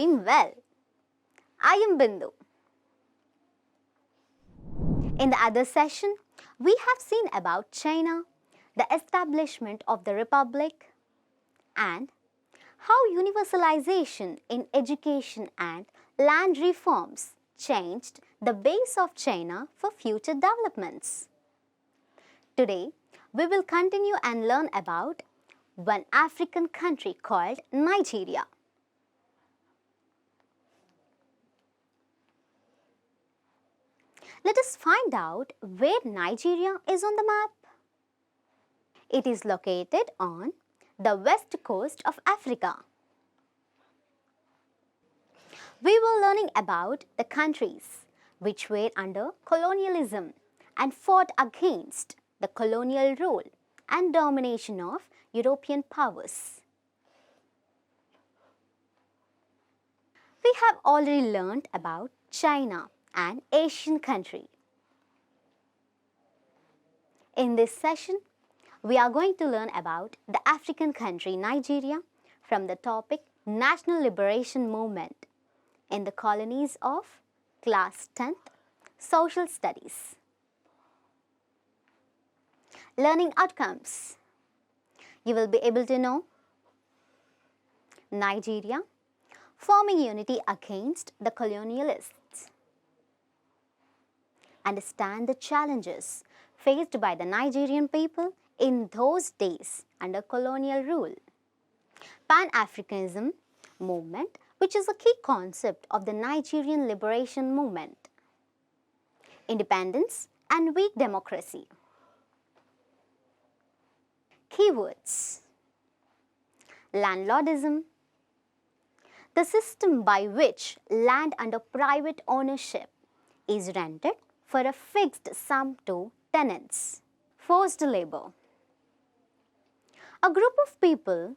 doing well. I am Bindu. In the other session, we have seen about China, the establishment of the Republic, and how universalization in education and land reforms changed the base of China for future developments. Today, we will continue and learn about one African country called Nigeria. Let us find out where Nigeria is on the map. It is located on the west coast of Africa. We were learning about the countries which were under colonialism and fought against the colonial rule and domination of European powers. We have already learned about China, an Asian country. In this session, we are going to learn about the African country Nigeria from the topic National Liberation Movement in the colonies of class 10th Social Studies. Learning outcomes. You will be able to know Nigeria forming unity against the colonialists. Understand the challenges faced by the Nigerian people in those days under colonial rule. Pan-Africanism movement, which is a key concept of the Nigerian liberation movement. Independence and weak democracy. Keywords. Landlordism, the system by which land under private ownership is rented for a fixed sum to tenants. Forced labor, a group of people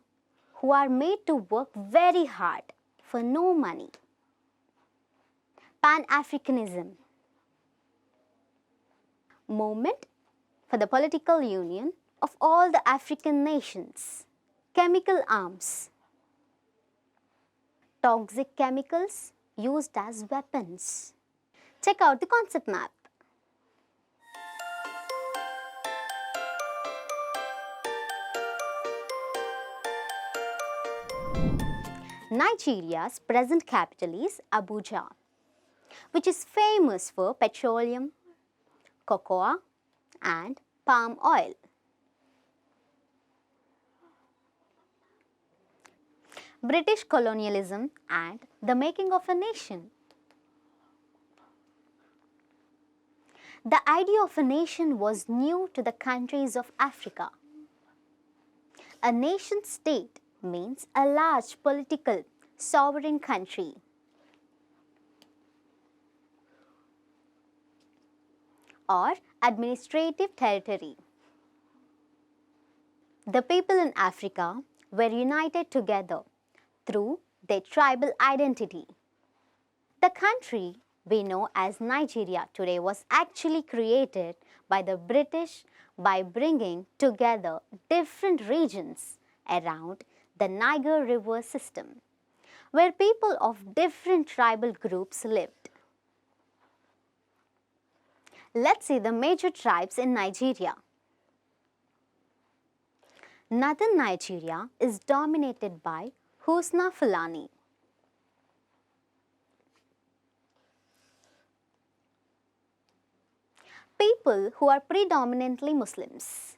who are made to work very hard for no money. Pan-Africanism, movement for the political union of all the African nations. Chemical arms, toxic chemicals used as weapons. Check out the concept map. Nigeria's present capital is Abuja, which is famous for petroleum, cocoa, and palm oil. British colonialism and the making of a nation. The idea of a nation was new to the countries of Africa. A nation state means a large political sovereign country. Or administrative territory. The people in Africa were united together through their tribal identity. The country we know as Nigeria today was actually created by the British by bringing together different regions around the Niger River system, where people of different tribal groups lived. Let's see the major tribes in Nigeria. Northern Nigeria is dominated by Hausa Fulani. People who are predominantly Muslims.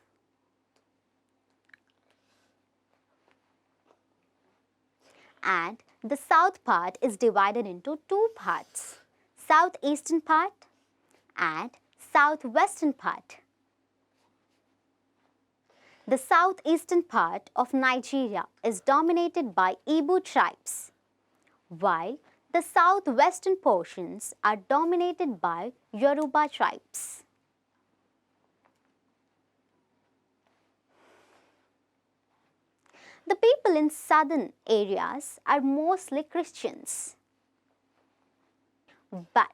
And the south part is divided into two parts, southeastern part and southwestern part. The southeastern part of Nigeria is dominated by Igbo tribes, while the southwestern portions are dominated by Yoruba tribes. The people in southern areas are mostly Christians. But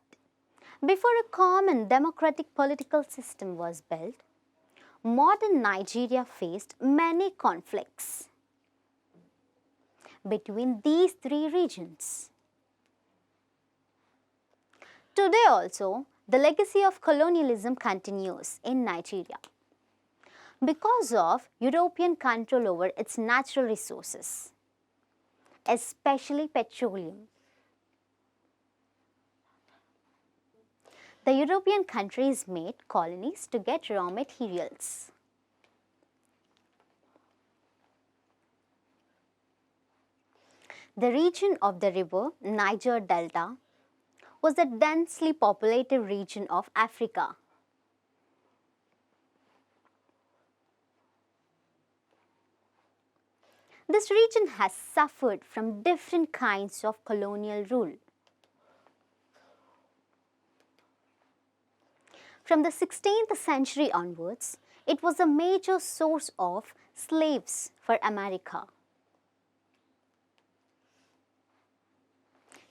before a common democratic political system was built, modern Nigeria faced many conflicts between these three regions. Today also, the legacy of colonialism continues in Nigeria because of European control over its natural resources, especially petroleum. The European countries made colonies to get raw materials. The region of the river Niger Delta was a densely populated region of Africa. This region has suffered from different kinds of colonial rule. From the 16th century onwards, it was a major source of slaves for America.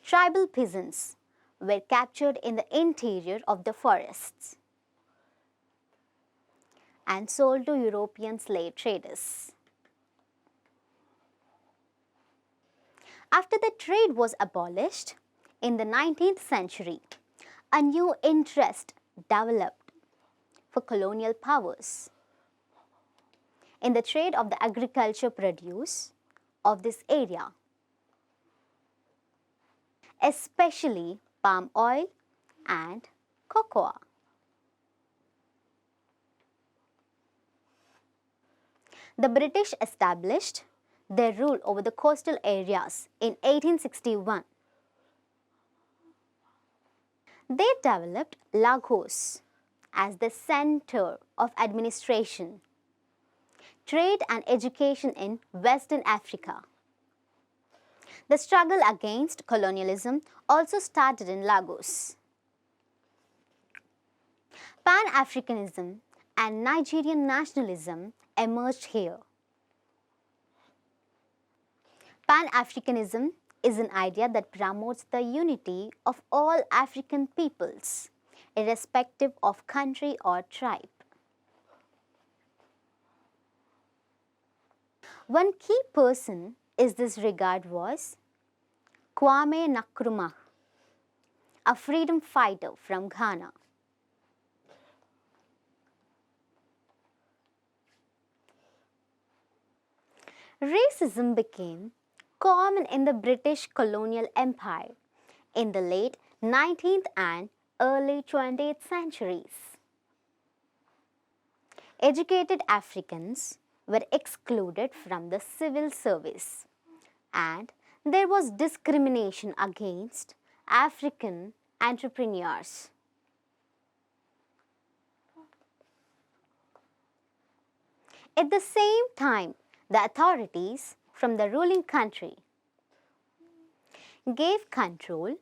Tribal peasants were captured in the interior of the forests and sold to European slave traders. After the trade was abolished in the 19th century, a new interest developed for colonial powers in the trade of the agriculture produce of this area, especially palm oil and cocoa. The British established their rule over the coastal areas in 1861. They developed Lagos as the center of administration, trade and education in Western Africa. The struggle against colonialism also started in Lagos. Pan-Africanism and Nigerian nationalism emerged here. Pan-Africanism is an idea that promotes the unity of all African peoples, irrespective of country or tribe. One key person in this regard was Kwame Nkrumah, a freedom fighter from Ghana. Racism became common in the British colonial empire in the late 19th and early 20th centuries. Educated Africans were excluded from the civil service, and there was discrimination against African entrepreneurs. At the same time, the authorities from the ruling country gave control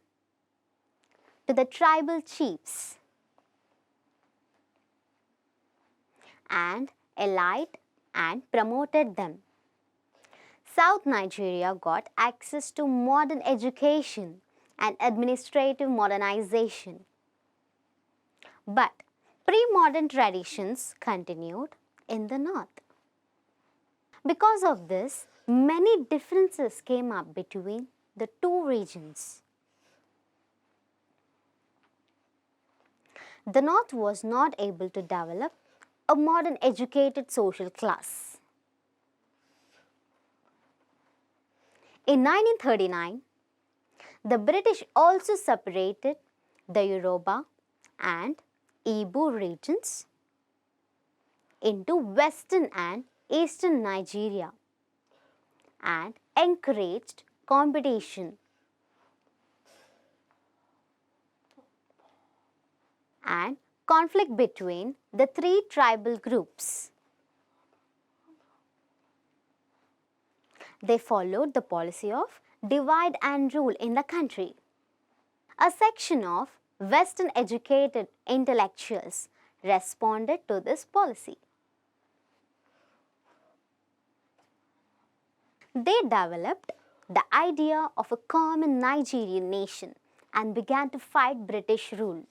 to the tribal chiefs and elite and promoted them. South Nigeria got access to modern education and administrative modernization. But pre-modern traditions continued in the north. Because of this, many differences came up between the two regions. The north was not able to develop a modern educated social class. In 1939, the British also separated the Yoruba and Igbo regions into Western and Eastern Nigeria and encouraged competition and conflict between the three tribal groups. They followed the policy of divide and rule in the country. A section of Western educated intellectuals responded to this policy. They developed the idea of a common Nigerian nation and began to fight British rule.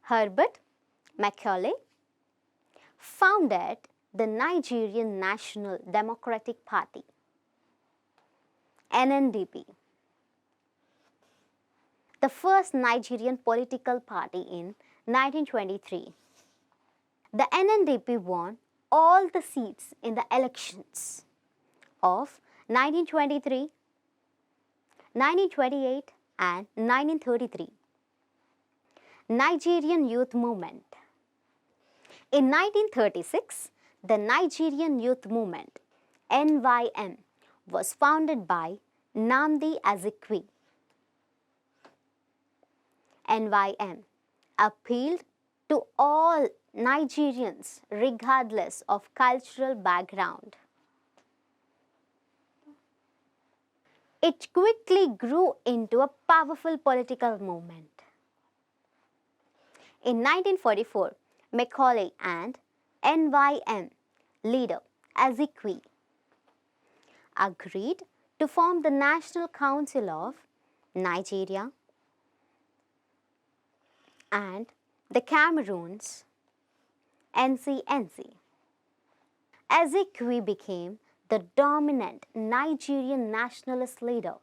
Herbert Macaulay founded the Nigerian National Democratic Party, NNDP, the first Nigerian political party in 1923. The NNDP won all the seats in the elections of 1923, 1928 and 1933. Nigerian Youth Movement. In 1936, the Nigerian Youth Movement (NYM) was founded by Nnamdi Azikiwe. NYM appealed to all Nigerians regardless of cultural background. It quickly grew into a powerful political movement. In 1944, Macaulay and NYM leader Azikiwe agreed to form the National Council of Nigeria and the Cameroons (NCNC). Azikiwe became the dominant Nigerian nationalist leader.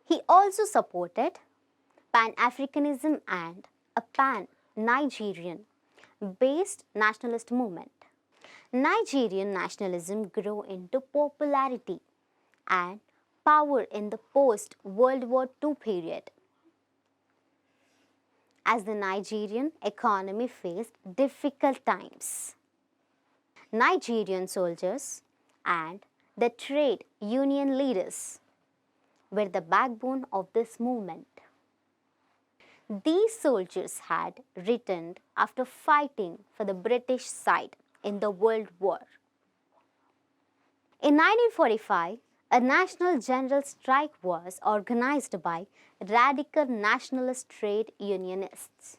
He also supported Pan-Africanism and a pan-Nigerian based nationalist movement. Nigerian nationalism grew into popularity and power in the post-World War II period, as the Nigerian economy faced difficult times. Nigerian soldiers and the trade union leaders were the backbone of this movement. These soldiers had returned after fighting for the British side in the World War. In 1945, a national general strike was organized by radical nationalist trade unionists.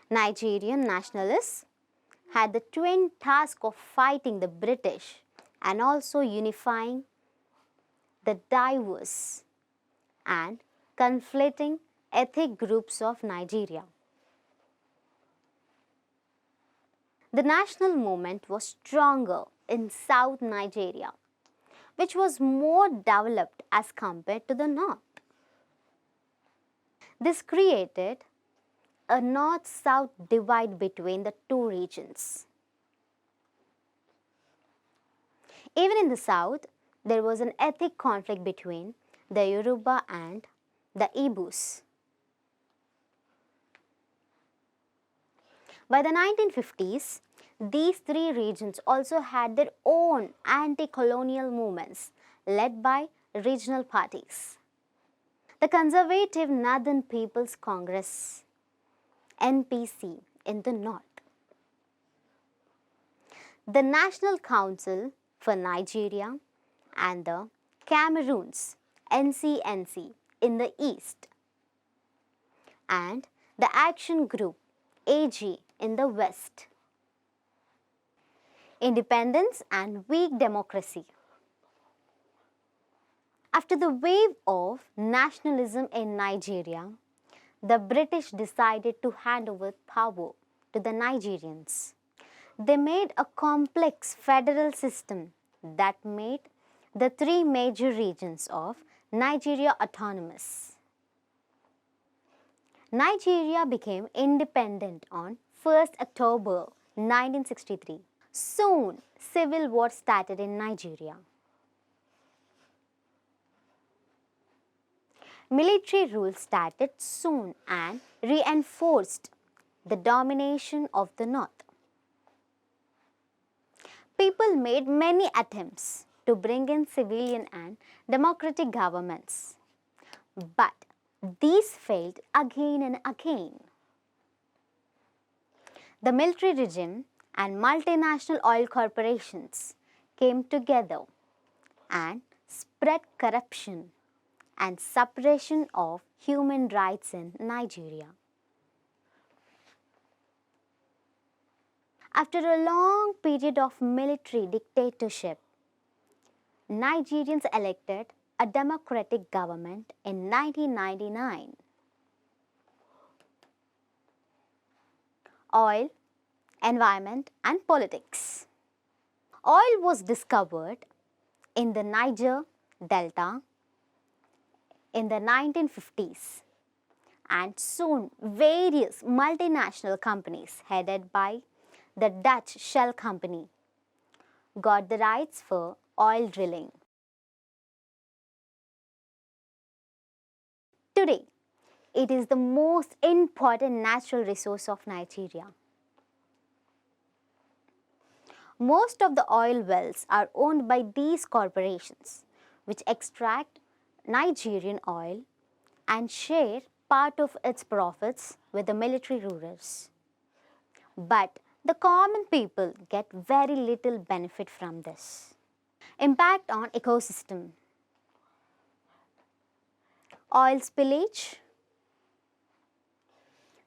Nigerian nationalists had the twin task of fighting the British and also unifying the diverse and conflicting ethnic groups of Nigeria. The national movement was stronger in South Nigeria, which was more developed as compared to the North. This created a North-South divide between the two regions. Even in the South, there was an ethnic conflict between the Yoruba and the Igbos. By the 1950s, these three regions also had their own anti-colonial movements led by regional parties. The Conservative Northern People's Congress (NPC) in the north, the National Council for Nigeria and the Cameroons (NCNC) in the east, and the Action Group AG in the west. Independence and weak democracy. After the wave of nationalism in Nigeria, the British decided to hand over power to the Nigerians. They made a complex federal system that made the three major regions of Nigeria autonomous. Nigeria became independent on 1st October 1963. Soon, civil war started in Nigeria. Military rule started soon and reinforced the domination of the North. People made many attempts to bring in civilian and democratic governments, but these failed again and again. The military regime and multinational oil corporations came together and spread corruption and suppression of human rights in Nigeria. After a long period of military dictatorship, Nigerians elected a democratic government in 1999. Oil, environment and politics. Oil was discovered in the Niger Delta in the 1950s, and soon various multinational companies headed by the Dutch Shell Company got the rights for oil drilling. Today, it is the most important natural resource of Nigeria. Most of the oil wells are owned by these corporations, which extract Nigerian oil and share part of its profits with the military rulers. But the common people get very little benefit from this. Impact on ecosystem. Oil spillage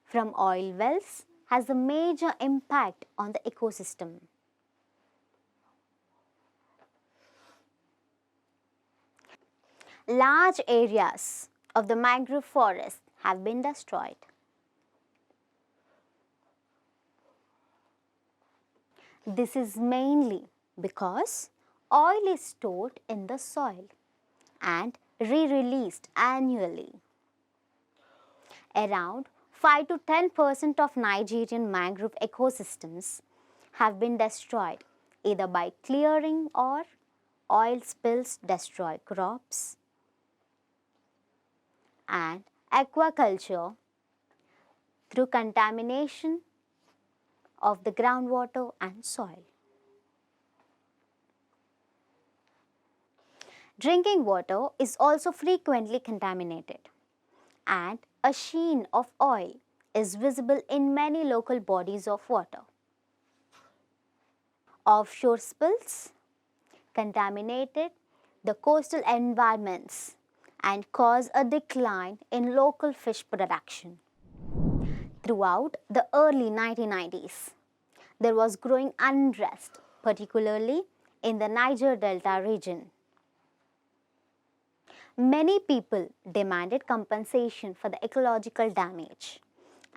from oil wells has a major impact on the ecosystem. Large areas of the mangrove forest have been destroyed. This is mainly because oil is stored in the soil and re-released annually. Around 5 to 10% of Nigerian mangrove ecosystems have been destroyed either by clearing or oil spills destroy crops and aquaculture through contamination of the groundwater and soil. Drinking water is also frequently contaminated, and a sheen of oil is visible in many local bodies of water. Offshore spills contaminated the coastal environments and cause a decline in local fish production. Throughout the early 1990s, there was growing unrest, particularly in the Niger Delta region. Many people demanded compensation for the ecological damage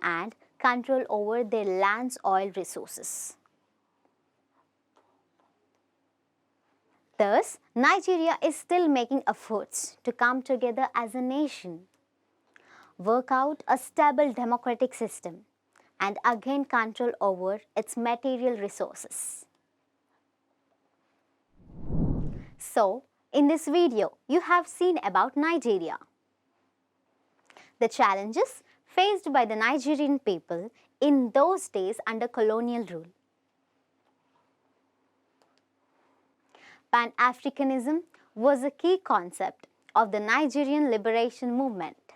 and control over their land's oil resources. Thus, Nigeria is still making efforts to come together as a nation, work out a stable democratic system, and again control over its material resources. So, in this video, you have seen about Nigeria, the challenges faced by the Nigerian people in those days under colonial rule. Pan-Africanism was a key concept of the Nigerian liberation movement.